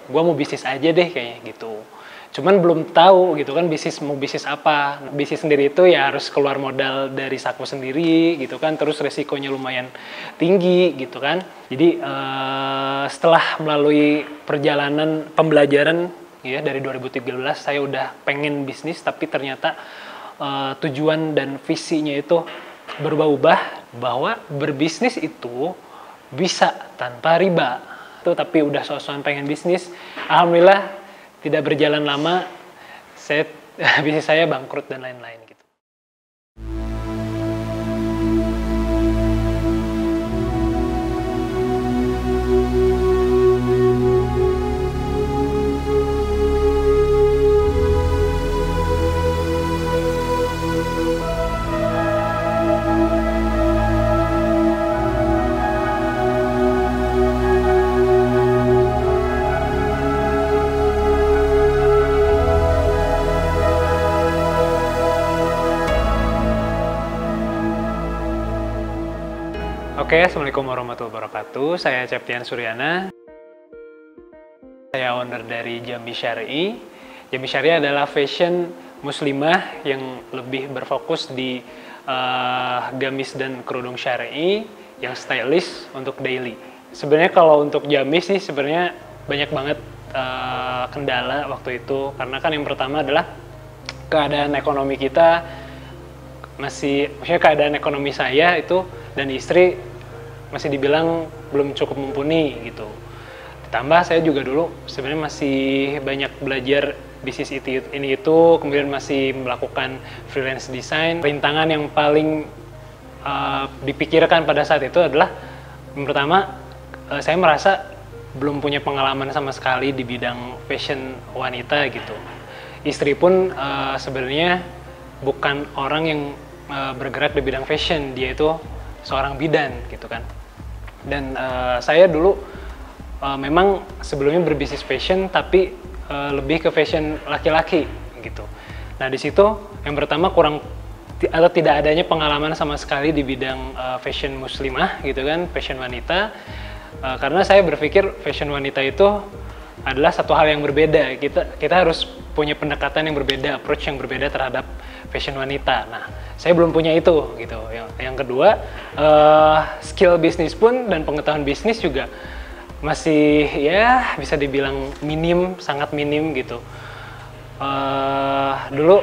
gue mau bisnis aja deh kayaknya gitu. Cuman belum tahu gitu kan mau bisnis apa. Bisnis sendiri itu ya harus keluar modal dari saku sendiri gitu kan, terus resikonya lumayan tinggi gitu kan. Jadi setelah melalui perjalanan pembelajaran ya dari 2013 saya udah pengen bisnis, tapi ternyata tujuan dan visinya itu berubah-ubah bahwa berbisnis itu bisa tanpa riba. Tuh, tapi udah sok-sokan pengen bisnis, alhamdulillah tidak berjalan lama, bisnis saya bangkrut dan lain-lain gitu. Oke, Assalamualaikum warahmatullahi wabarakatuh. Saya Ceptian Suryana. Saya owner dari Jambi Syar'i. Jambi Syar'i adalah fashion muslimah yang lebih berfokus di gamis dan kerudung syar'i yang stylish untuk daily. Sebenarnya kalau untuk Jambi sih sebenarnya banyak banget kendala waktu itu. Karena kan yang pertama adalah keadaan ekonomi kita maksudnya keadaan ekonomi saya itu dan istri masih dibilang belum cukup mumpuni gitu. Ditambah saya juga dulu sebenarnya masih banyak belajar bisnis ini itu, kemudian masih melakukan freelance design. Rintangan yang paling dipikirkan pada saat itu adalah yang pertama, saya merasa belum punya pengalaman sama sekali di bidang fashion wanita gitu. Istri pun sebenarnya bukan orang yang bergerak di bidang fashion, dia itu seorang bidan gitu kan. Dan saya dulu memang sebelumnya berbisnis fashion, tapi lebih ke fashion laki-laki gitu. Nah di situ yang pertama kurang atau tidak adanya pengalaman sama sekali di bidang fashion muslimah gitu kan, fashion wanita. Karena saya berpikir fashion wanita itu adalah satu hal yang berbeda. Kita harus punya pendekatan yang berbeda, approach yang berbeda terhadap fashion wanita. Nah, saya belum punya itu gitu. Yang kedua, skill bisnis pun dan pengetahuan bisnis juga masih ya bisa dibilang minim, sangat minim gitu. Dulu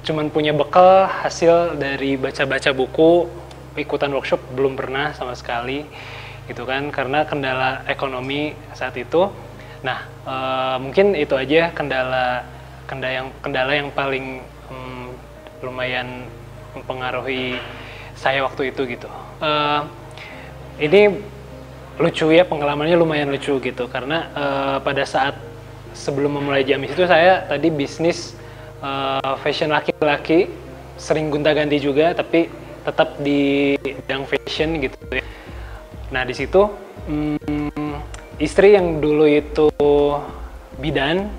cuman punya bekal hasil dari baca-baca buku, ikutan workshop belum pernah sama sekali gitu kan, karena kendala ekonomi saat itu. Nah, mungkin itu aja kendala yang paling lumayan mempengaruhi saya waktu itu gitu. Ini lucu ya, pengalamannya lumayan lucu gitu, karena pada saat sebelum memulai Jamis itu saya tadi bisnis fashion laki-laki, sering gonta-ganti juga, tapi tetap di bidang fashion gitu ya. Nah di situ istri yang dulu itu bidan,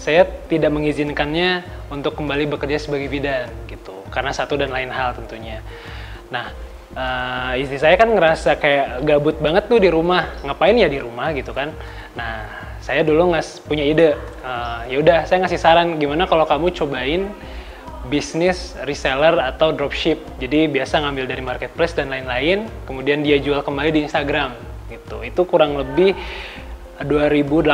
saya tidak mengizinkannya untuk kembali bekerja sebagai bidan gitu, karena satu dan lain hal tentunya. Nah istri saya kan ngerasa kayak gabut banget tuh di rumah, ngapain ya di rumah gitu kan. Nah saya dulu punya ide, ya udah saya ngasih saran, gimana kalau kamu cobain bisnis reseller atau dropship. Jadi biasa ngambil dari marketplace dan lain-lain, kemudian dia jual kembali di Instagram gitu. Itu kurang lebih 2018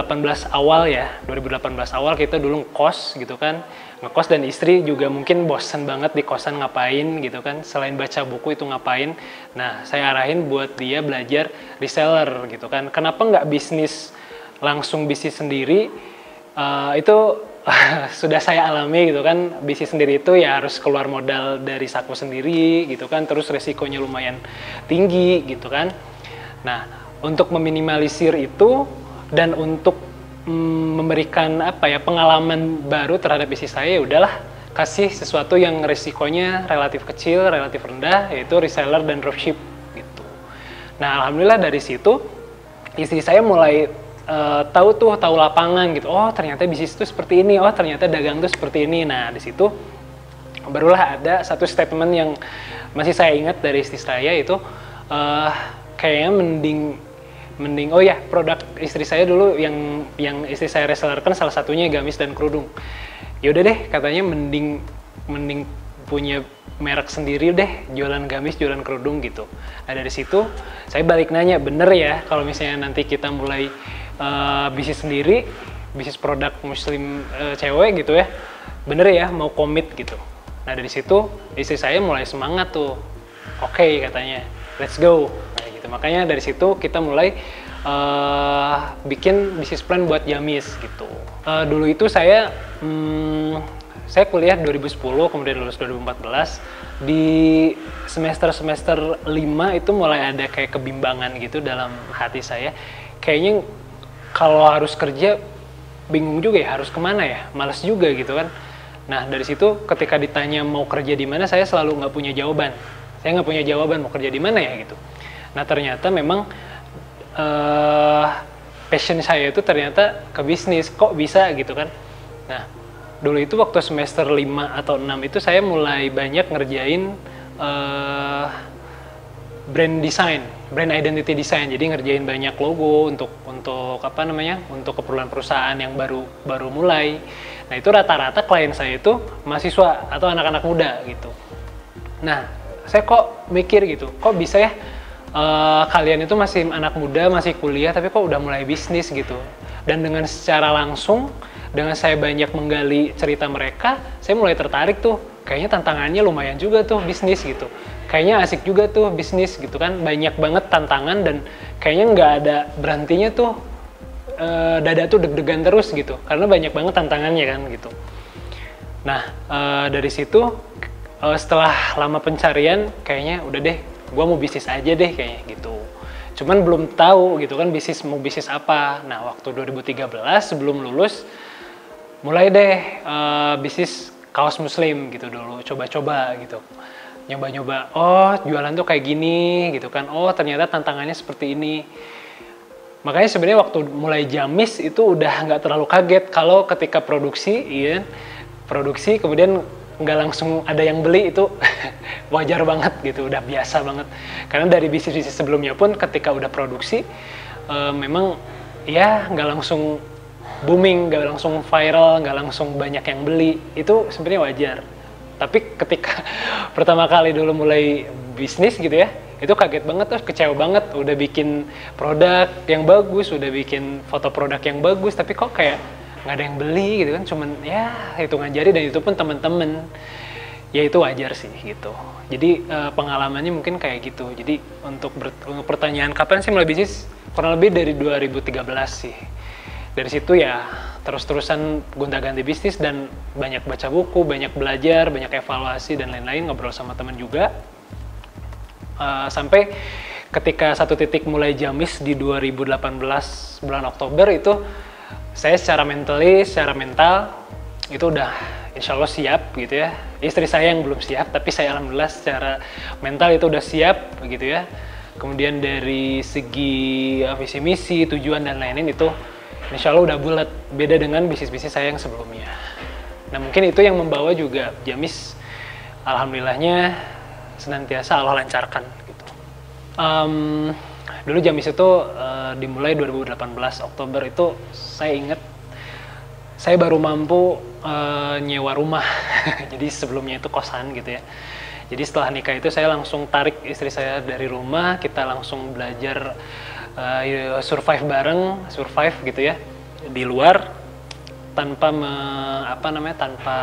awal ya, 2018 awal kita dulu ngekos gitu kan, ngekos, dan istri juga mungkin bosan banget di kosan ngapain gitu kan, selain baca buku itu ngapain. Nah saya arahin buat dia belajar reseller gitu kan. Kenapa nggak langsung bisnis sendiri, itu sudah saya alami gitu kan. Bisnis sendiri itu ya harus keluar modal dari saku sendiri gitu kan, terus resikonya lumayan tinggi gitu kan. Nah untuk meminimalisir itu dan untuk memberikan pengalaman baru terhadap bisnis saya, ya udahlah kasih sesuatu yang resikonya relatif kecil, relatif rendah, yaitu reseller dan dropship gitu. Nah alhamdulillah dari situ istri saya mulai tahu lapangan gitu. Oh ternyata bisnis itu seperti ini, oh ternyata dagang itu seperti ini. Nah di situ barulah ada satu statement yang masih saya ingat dari istri saya itu, kayaknya mending mending, oh ya, produk istri saya dulu yang istri saya resellerkan salah satunya gamis dan kerudung. Ya udah deh, katanya mending punya merek sendiri deh, jualan gamis, jualan kerudung gitu. Nah dari situ saya balik nanya, bener ya kalau misalnya nanti kita mulai bisnis sendiri, bisnis produk muslim cewek gitu ya, bener ya mau komit gitu. Nah dari situ istri saya mulai semangat tuh, oke, katanya let's go. Nah, gitu. Makanya dari situ kita mulai bikin bisnis plan buat gamis gitu. Dulu itu saya kuliah 2010, kemudian lulus 2014. Di semester 5 itu mulai ada kayak kebimbangan gitu dalam hati saya. Kayaknya kalau harus kerja bingung juga ya, harus kemana ya, males juga gitu kan. Nah dari situ ketika ditanya mau kerja di mana, saya selalu nggak punya jawaban. Saya nggak punya jawaban mau kerja di mana ya gitu. Nah ternyata memang passion saya itu ternyata ke bisnis, kok bisa gitu kan. Nah dulu itu waktu semester 5 atau 6 itu saya mulai banyak ngerjain brand design, brand identity design. Jadi ngerjain banyak logo untuk apa namanya? Untuk keperluan perusahaan yang baru mulai. Nah, itu rata-rata klien saya itu mahasiswa atau anak-anak muda gitu. Nah, saya kok mikir gitu, kok bisa ya kalian itu masih anak muda, masih kuliah, tapi kok udah mulai bisnis gitu. Dan dengan secara langsung, dengan saya banyak menggali cerita mereka, saya mulai tertarik tuh. Kayaknya tantangannya lumayan juga tuh bisnis gitu. Kayaknya asik juga tuh bisnis gitu kan. Banyak banget tantangan dan kayaknya nggak ada berhentinya tuh. Dada tuh deg-degan terus gitu. Karena banyak banget tantangannya kan gitu. Nah dari situ setelah lama pencarian, kayaknya udah deh, gue mau bisnis aja deh kayaknya gitu. Cuman belum tahu gitu kan mau bisnis apa. Nah waktu 2013 sebelum lulus, mulai deh bisnis kaos muslim gitu dulu, coba-coba gitu. Nyoba-nyoba, oh jualan tuh kayak gini gitu kan, oh ternyata tantangannya seperti ini. Makanya sebenarnya waktu mulai gamis itu udah nggak terlalu kaget kalau ketika produksi, iya, produksi kemudian nggak langsung ada yang beli, itu wajar banget gitu, udah biasa banget. Karena dari bisnis-bisnis sebelumnya pun ketika udah produksi, memang ya nggak langsung booming, nggak langsung viral, nggak langsung banyak yang beli, itu sebenarnya wajar. Tapi ketika pertama kali dulu mulai bisnis gitu ya, itu kaget banget tuh, kecewa banget, udah bikin produk yang bagus, udah bikin foto produk yang bagus, tapi kok kayak nggak ada yang beli gitu kan, cuman ya hitungan jari, dan itu pun temen-temen. Ya itu wajar sih gitu. Jadi pengalamannya mungkin kayak gitu. Jadi untuk pertanyaan kapan sih mulai bisnis, kurang lebih dari 2013 sih. Dari situ ya terus-terusan gonta-ganti bisnis dan banyak baca buku, banyak belajar, banyak evaluasi dan lain-lain, ngobrol sama teman juga. Sampai ketika satu titik mulai gamis di 2018 bulan Oktober itu, saya secara mental itu udah insya Allah siap gitu ya. Istri saya yang belum siap, tapi saya alhamdulillah secara mental itu udah siap gitu ya. Kemudian dari segi visi misi, tujuan dan lain-lain itu insya Allah udah bulat, beda dengan bisnis-bisnis saya yang sebelumnya. Nah mungkin itu yang membawa juga gamis, alhamdulillahnya senantiasa Allah lancarkan gitu. Dulu gamis itu dimulai 2018 Oktober itu, saya ingat saya baru mampu nyewa rumah. Jadi sebelumnya itu kosan gitu ya. Jadi setelah nikah itu saya langsung tarik istri saya dari rumah, kita langsung belajar survive gitu ya di luar, tanpa tanpa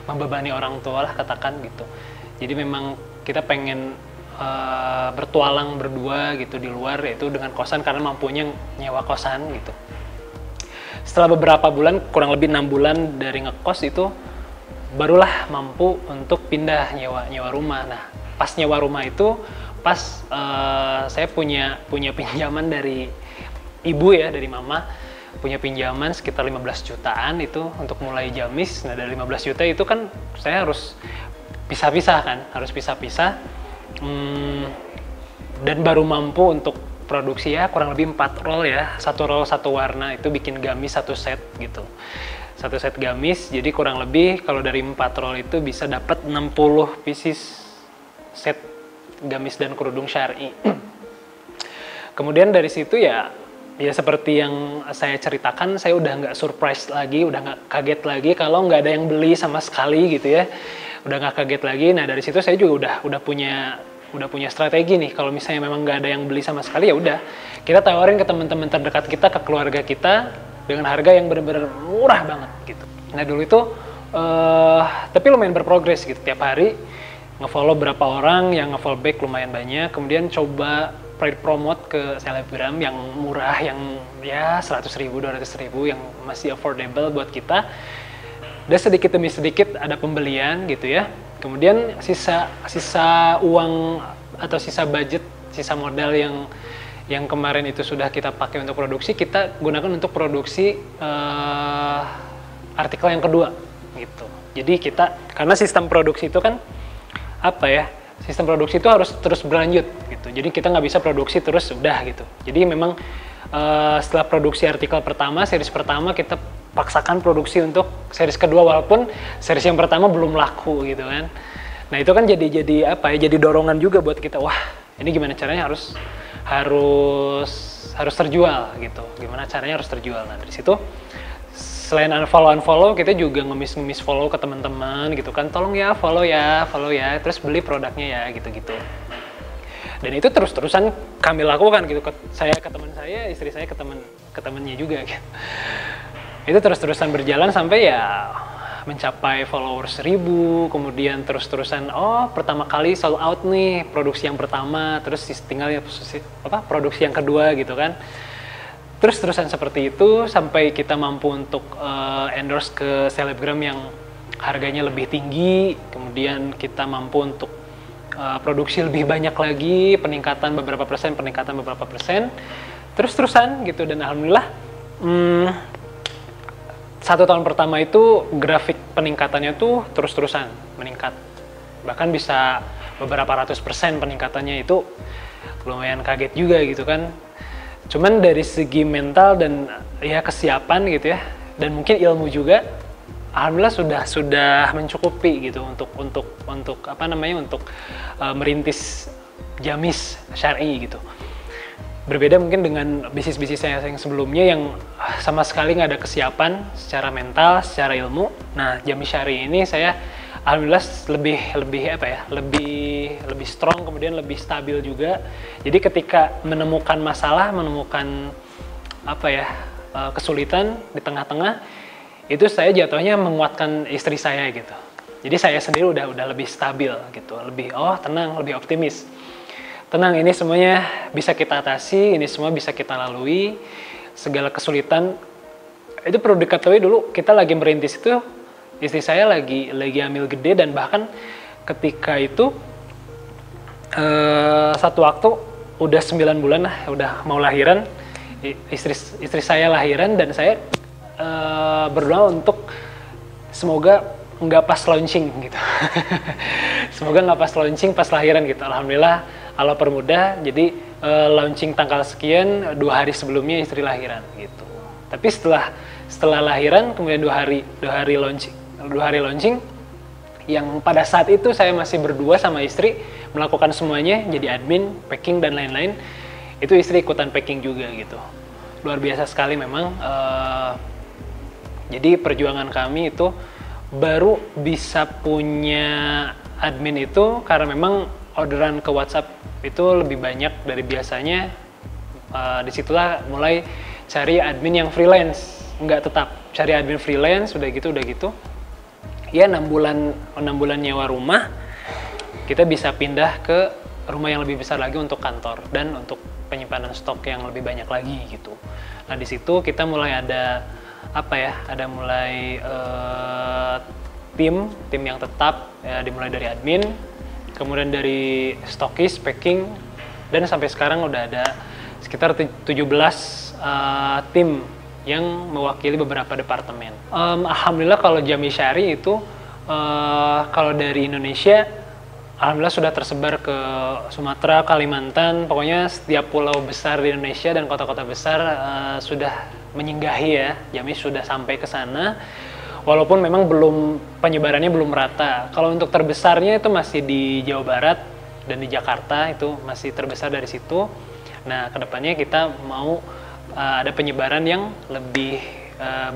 membebani orang tua lah katakan gitu. Jadi memang kita pengen bertualang berdua gitu di luar, yaitu dengan kosan karena mampunya nyewa kosan gitu. Setelah beberapa bulan, kurang lebih 6 bulan dari ngekos itu, barulah mampu untuk pindah nyewa rumah. Nah pas nyewa rumah itu pas saya punya pinjaman dari ibu ya, dari mama, punya pinjaman sekitar 15 jutaan itu untuk mulai gamis. Nah dari 15 juta itu kan saya harus pisah-pisah kan, dan baru mampu untuk produksi ya kurang lebih 4 roll ya, 1 roll 1 warna, itu bikin gamis 1 set gitu, 1 set gamis. Jadi kurang lebih kalau dari 4 roll itu bisa dapat 60 pieces set gamis dan kerudung syar'i. Kemudian dari situ ya seperti yang saya ceritakan, saya udah nggak surprise lagi, udah nggak kaget lagi kalau nggak ada yang beli sama sekali gitu ya. Udah nggak kaget lagi. Nah dari situ saya juga udah punya strategi nih. Kalau misalnya memang nggak ada yang beli sama sekali, ya udah kita tawarin ke teman-teman terdekat kita, ke keluarga kita dengan harga yang benar-benar murah banget gitu. Nah dulu itu tapi lumayan berprogres gitu, tiap hari nge-follow berapa orang, yang nge-follow back lumayan banyak. Kemudian coba promote ke selebgram yang murah, yang ya 100.000, 200.000, yang masih affordable buat kita. Dan sedikit demi sedikit ada pembelian gitu ya. Kemudian sisa uang atau sisa budget, sisa modal yang kemarin itu sudah kita pakai untuk produksi, kita gunakan untuk produksi artikel yang kedua gitu. Jadi karena sistem produksi itu kan sistem produksi itu harus terus berlanjut gitu. Jadi kita nggak bisa produksi terus udah gitu. Jadi memang setelah produksi artikel pertama, series pertama, kita paksakan produksi untuk series kedua walaupun series yang pertama belum laku gitu kan. Nah itu kan jadi dorongan juga buat kita, wah ini gimana caranya harus terjual gitu. Gimana caranya harus terjual. Nah dari situ selain unfollow kita juga ngemis follow ke teman-teman gitu kan, tolong ya follow ya, terus beli produknya ya gitu-gitu. Dan itu terus-terusan kami lakukan gitu, saya ke teman saya, istri saya ke temannya juga gitu. Itu terus-terusan berjalan sampai ya mencapai followers 1.000, kemudian terus-terusan pertama kali sold out nih produksi yang pertama, terus tinggal produksi yang kedua gitu kan. Terus-terusan seperti itu sampai kita mampu untuk endorse ke selebgram yang harganya lebih tinggi, kemudian kita mampu untuk produksi lebih banyak lagi, peningkatan beberapa persen, terus-terusan gitu. Dan alhamdulillah 1 tahun pertama itu grafik peningkatannya tuh terus-terusan meningkat, bahkan bisa beberapa ratus persen peningkatannya. Itu lumayan kaget juga gitu kan. Cuman dari segi mental dan ya kesiapan gitu ya, dan mungkin ilmu juga, alhamdulillah sudah mencukupi gitu untuk merintis Jamis Syar'i gitu. Berbeda mungkin dengan bisnis-bisnis saya yang sebelumnya yang sama sekali nggak ada kesiapan secara mental, secara ilmu. Nah, Jamis Syar'i ini saya alhamdulillah lebih strong, kemudian lebih stabil juga. Jadi ketika menemukan masalah, kesulitan di tengah-tengah, itu saya jatuhnya menguatkan istri saya gitu. Jadi saya sendiri udah lebih stabil gitu, lebih tenang, lebih optimis. Tenang, ini semuanya bisa kita atasi, ini semua bisa kita lalui, segala kesulitan. Itu perlu diketahui dulu, kita lagi merintis itu, istri saya lagi hamil gede, dan bahkan ketika itu satu waktu udah 9 bulan lah, udah mau lahiran, istri saya lahiran, dan saya berdoa untuk semoga nggak pas launching gitu. Semoga nggak pas launching, pas lahiran gitu. Alhamdulillah Allah permudah, jadi launching tanggal sekian, 2 hari sebelumnya istri lahiran gitu. Tapi setelah lahiran, kemudian 2 hari launching, yang pada saat itu saya masih berdua sama istri melakukan semuanya, jadi admin, packing dan lain-lain. Itu istri ikutan packing juga gitu. Luar biasa sekali memang. Jadi perjuangan kami itu baru bisa punya admin itu karena memang orderan ke WhatsApp itu lebih banyak dari biasanya. Disitulah mulai cari admin yang freelance, nggak tetap, cari admin freelance, udah gitu ya 6 bulan nyewa rumah, kita bisa pindah ke rumah yang lebih besar lagi untuk kantor dan untuk penyimpanan stok yang lebih banyak lagi gitu. Nah di situ kita mulai ada tim yang tetap ya, dimulai dari admin, kemudian dari stokis, packing, dan sampai sekarang udah ada sekitar 17 tim yang mewakili beberapa departemen. Alhamdulillah kalau Jamis Syar'i itu kalau dari Indonesia alhamdulillah sudah tersebar ke Sumatera, Kalimantan, pokoknya setiap pulau besar di Indonesia dan kota-kota besar sudah menyinggahi ya, Jamis sudah sampai ke sana. Walaupun memang penyebarannya belum merata. Kalau untuk terbesarnya itu masih di Jawa Barat dan di Jakarta, itu masih terbesar dari situ. Nah, kedepannya kita mau ada penyebaran yang lebih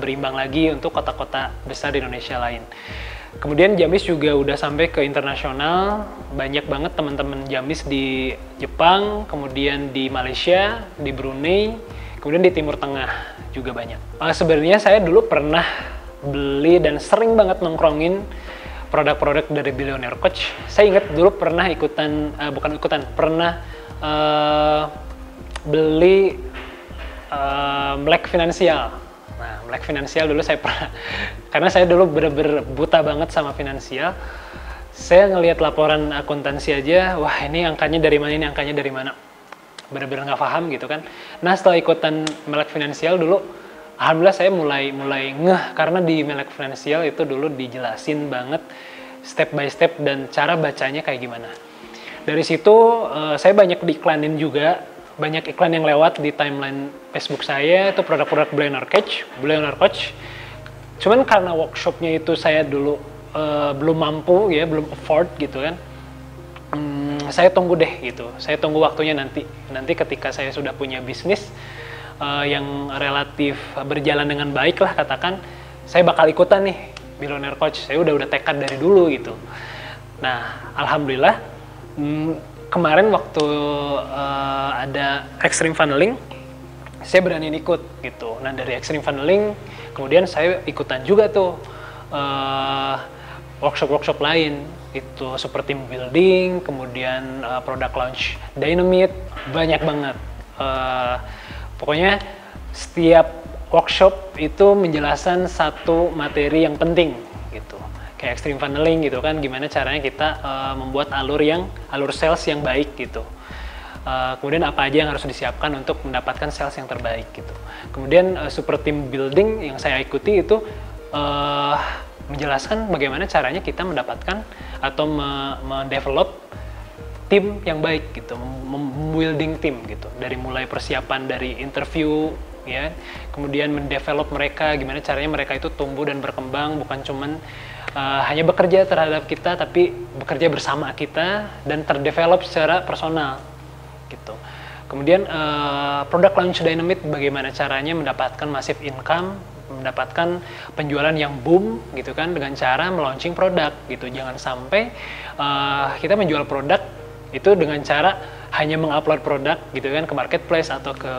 berimbang lagi untuk kota-kota besar di Indonesia lain. Kemudian Jamis juga udah sampai ke internasional, banyak banget teman-teman Jamis di Jepang, kemudian di Malaysia, di Brunei, kemudian di Timur Tengah juga banyak. Sebenarnya saya dulu pernah beli dan sering banget nongkrongin produk-produk dari Billionaire Coach. Saya ingat dulu pernah pernah beli Melek Finansial. Nah, Melek Finansial dulu saya pernah, karena saya dulu bener-bener buta banget sama finansial. Saya ngelihat laporan akuntansi aja, wah ini angkanya dari mana, ini angkanya dari mana. Bener-bener nggak paham gitu kan. Nah, setelah ikutan Melek Finansial dulu, alhamdulillah saya mulai ngeh, karena di Melek Finansial itu dulu dijelasin banget step by step dan cara bacanya kayak gimana. Dari situ saya banyak diiklanin juga. Banyak iklan yang lewat di timeline Facebook saya, itu produk-produk Billionaire Coach. Cuman karena workshopnya itu saya dulu belum mampu ya, belum afford gitu kan. Saya tunggu deh gitu. Saya tunggu waktunya nanti. Nanti ketika saya sudah punya bisnis yang relatif berjalan dengan baik lah katakan, saya bakal ikutan nih Billionaire Coach. Saya udah tekad dari dulu gitu. Nah, alhamdulillah kemarin waktu ada Extreme Funneling, saya berani ikut gitu. Nah, dari Extreme Funneling, kemudian saya ikutan juga tuh workshop-workshop lain. Itu seperti team building, kemudian product launch dynamite, banyak banget. Pokoknya setiap workshop itu menjelaskan satu materi yang penting gitu. Kayak Extreme Funneling gitu kan, gimana caranya kita membuat alur sales yang baik gitu. Kemudian apa aja yang harus disiapkan untuk mendapatkan sales yang terbaik gitu. Kemudian super team building yang saya ikuti itu menjelaskan bagaimana caranya kita mendapatkan atau mendevelop tim yang baik gitu, membuilding tim gitu. Dari mulai persiapan dari interview ya, kemudian mendevelop mereka, gimana caranya mereka itu tumbuh dan berkembang, bukan cuman hanya bekerja terhadap kita, tapi bekerja bersama kita dan terdevelop secara personal gitu. Kemudian product launch dynamite, bagaimana caranya mendapatkan massive income, mendapatkan penjualan yang boom gitu kan, dengan cara melaunching produk gitu. Jangan sampai kita menjual produk itu dengan cara hanya mengupload produk gitu kan ke marketplace atau ke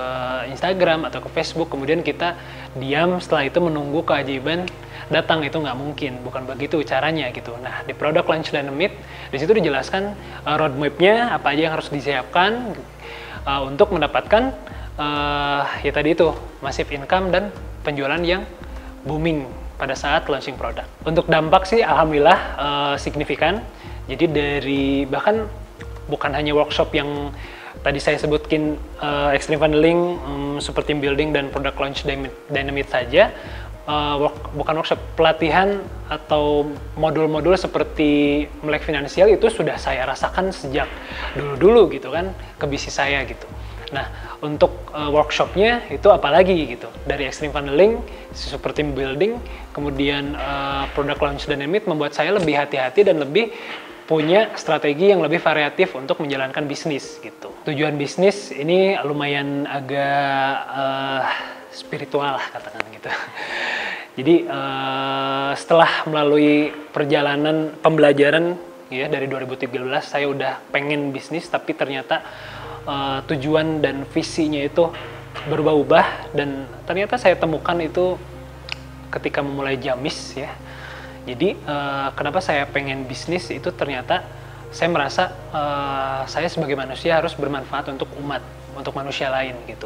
Instagram atau ke Facebook, kemudian kita diam setelah itu menunggu keajaiban datang. Itu nggak mungkin, bukan begitu caranya gitu. Nah, di product launch dynamite di situ dijelaskan roadmap-nya apa aja yang harus disiapkan untuk mendapatkan ya tadi itu massive income dan penjualan yang booming pada saat launching produk. Untuk dampak sih alhamdulillah signifikan. Jadi dari bahkan bukan hanya workshop yang tadi saya sebutkin Extreme Funneling, super team building dan product launch dynamite saja, bukan workshop, pelatihan atau modul-modul seperti Melek Finansial itu sudah saya rasakan sejak dulu-dulu gitu kan, ke bisnis saya gitu. Nah, untuk workshopnya itu apalagi gitu, dari Extreme Funneling, super team building, kemudian product launch dynamite membuat saya lebih hati-hati dan lebih punya strategi yang lebih variatif untuk menjalankan bisnis gitu. Tujuan bisnis ini lumayan agak spiritual lah katakan gitu. Jadi setelah melalui perjalanan pembelajaran ya dari 2013 saya udah pengen bisnis, tapi ternyata tujuan dan visinya itu berubah-ubah, dan ternyata saya temukan itu ketika memulai Jamis ya. Jadi kenapa saya pengen bisnis itu, ternyata saya merasa saya sebagai manusia harus bermanfaat untuk umat, untuk manusia lain gitu.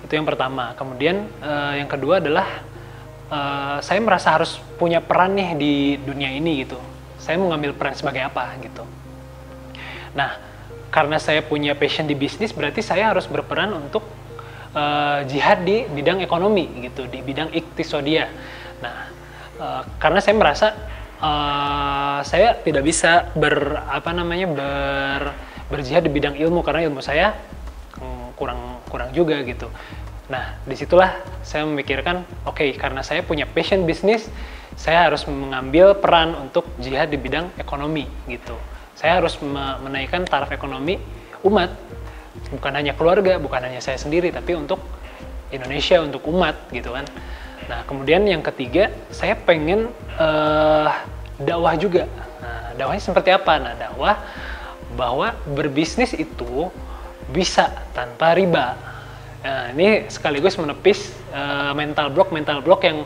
Itu yang pertama. Kemudian yang kedua adalah saya merasa harus punya peran nih di dunia ini gitu. Saya mau ngambil peran sebagai apa gitu. Nah, karena saya punya passion di bisnis, berarti saya harus berperan untuk jihad di bidang ekonomi gitu, di bidang iktisodia. Nah, karena saya merasa saya tidak bisa berjihad di bidang ilmu, karena ilmu saya kurang juga gitu. Nah, disitulah saya memikirkan, oke, karena saya punya passion bisnis, saya harus mengambil peran untuk jihad di bidang ekonomi gitu. Saya harus menaikkan taraf ekonomi umat bukan hanya keluarga, bukan hanya saya sendiri, tapi untuk Indonesia, untuk umat gitu kan. Nah kemudian yang ketiga, saya pengen dakwah juga. Nah, dakwahnya seperti apa? Nah dakwah bahwa berbisnis itu bisa tanpa riba. Nah, ini sekaligus menepis mental block yang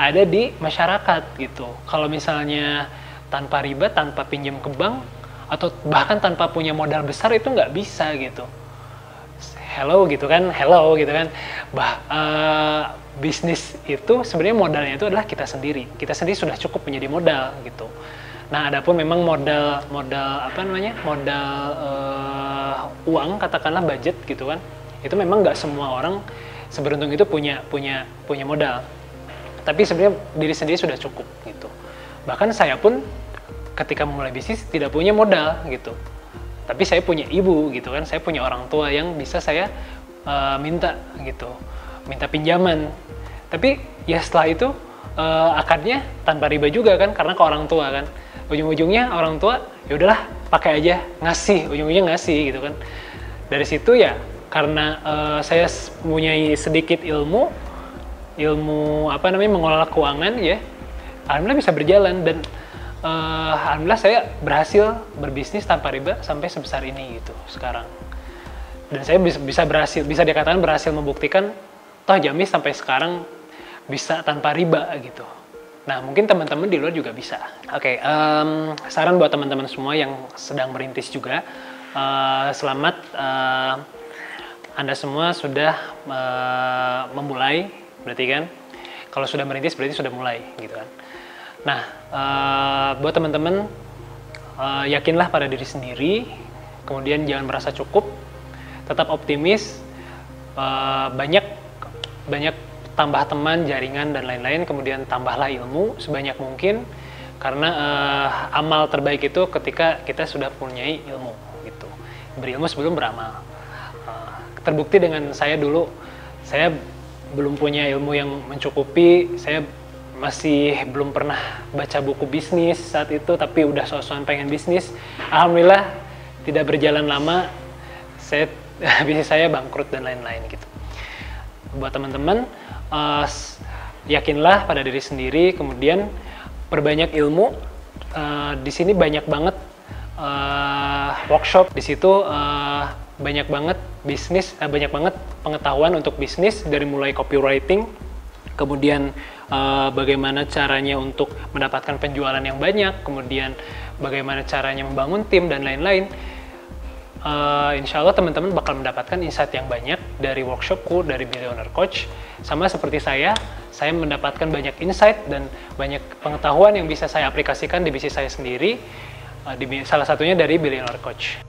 ada di masyarakat gitu. Kalau misalnya tanpa riba, tanpa pinjam ke bank, atau bahkan tanpa punya modal besar itu nggak bisa gitu. Hello gitu kan. Bisnis itu sebenarnya modalnya itu adalah kita sendiri. Kita sendiri sudah cukup menjadi modal gitu. Nah, adapun memang modal uang, katakanlah budget gitu kan. Itu memang nggak semua orang seberuntung itu punya modal. Tapi sebenarnya diri sendiri sudah cukup gitu. Bahkan saya pun ketika memulai bisnis tidak punya modal gitu. Tapi saya punya ibu gitu kan, saya punya orang tua yang bisa saya minta pinjaman. Tapi ya setelah itu akadnya tanpa riba juga kan, karena ke orang tua kan. Ujung-ujungnya orang tua ya udahlah pakai aja, ujung-ujungnya ngasih gitu kan. Dari situ ya karena saya punya sedikit ilmu mengelola keuangan ya, alhamdulillah bisa berjalan dan alhamdulillah saya berhasil berbisnis tanpa riba sampai sebesar ini gitu sekarang. Dan saya bisa dikatakan berhasil membuktikan toh Jamis sampai sekarang bisa tanpa riba gitu. Nah mungkin teman-teman di luar juga bisa. Oke, saran buat teman-teman semua yang sedang merintis juga, selamat Anda semua sudah memulai, berarti kan? Kalau sudah merintis berarti sudah mulai gitu kan. Nah, buat teman-teman, yakinlah pada diri sendiri, kemudian jangan merasa cukup, tetap optimis, banyak tambah teman, jaringan, dan lain-lain, kemudian tambahlah ilmu sebanyak mungkin, karena amal terbaik itu ketika kita sudah punya ilmu, gitu. Berilmu sebelum beramal. Terbukti dengan saya dulu, saya belum punya ilmu yang mencukupi, saya masih belum pernah baca buku bisnis saat itu, tapi udah so-soan pengen bisnis. Alhamdulillah tidak berjalan lama, bisnis saya bangkrut dan lain-lain gitu. Buat teman-teman, yakinlah pada diri sendiri, kemudian perbanyak ilmu. Di sini banyak banget workshop, di situ banyak banget banyak banget pengetahuan untuk bisnis, dari mulai copywriting, kemudian bagaimana caranya untuk mendapatkan penjualan yang banyak, kemudian bagaimana caranya membangun tim dan lain-lain. Insya Allah teman-teman bakal mendapatkan insight yang banyak dari workshopku, dari Billionaire Coach. Sama seperti saya mendapatkan banyak insight dan banyak pengetahuan yang bisa saya aplikasikan di bisnis saya sendiri, salah satunya dari Billionaire Coach.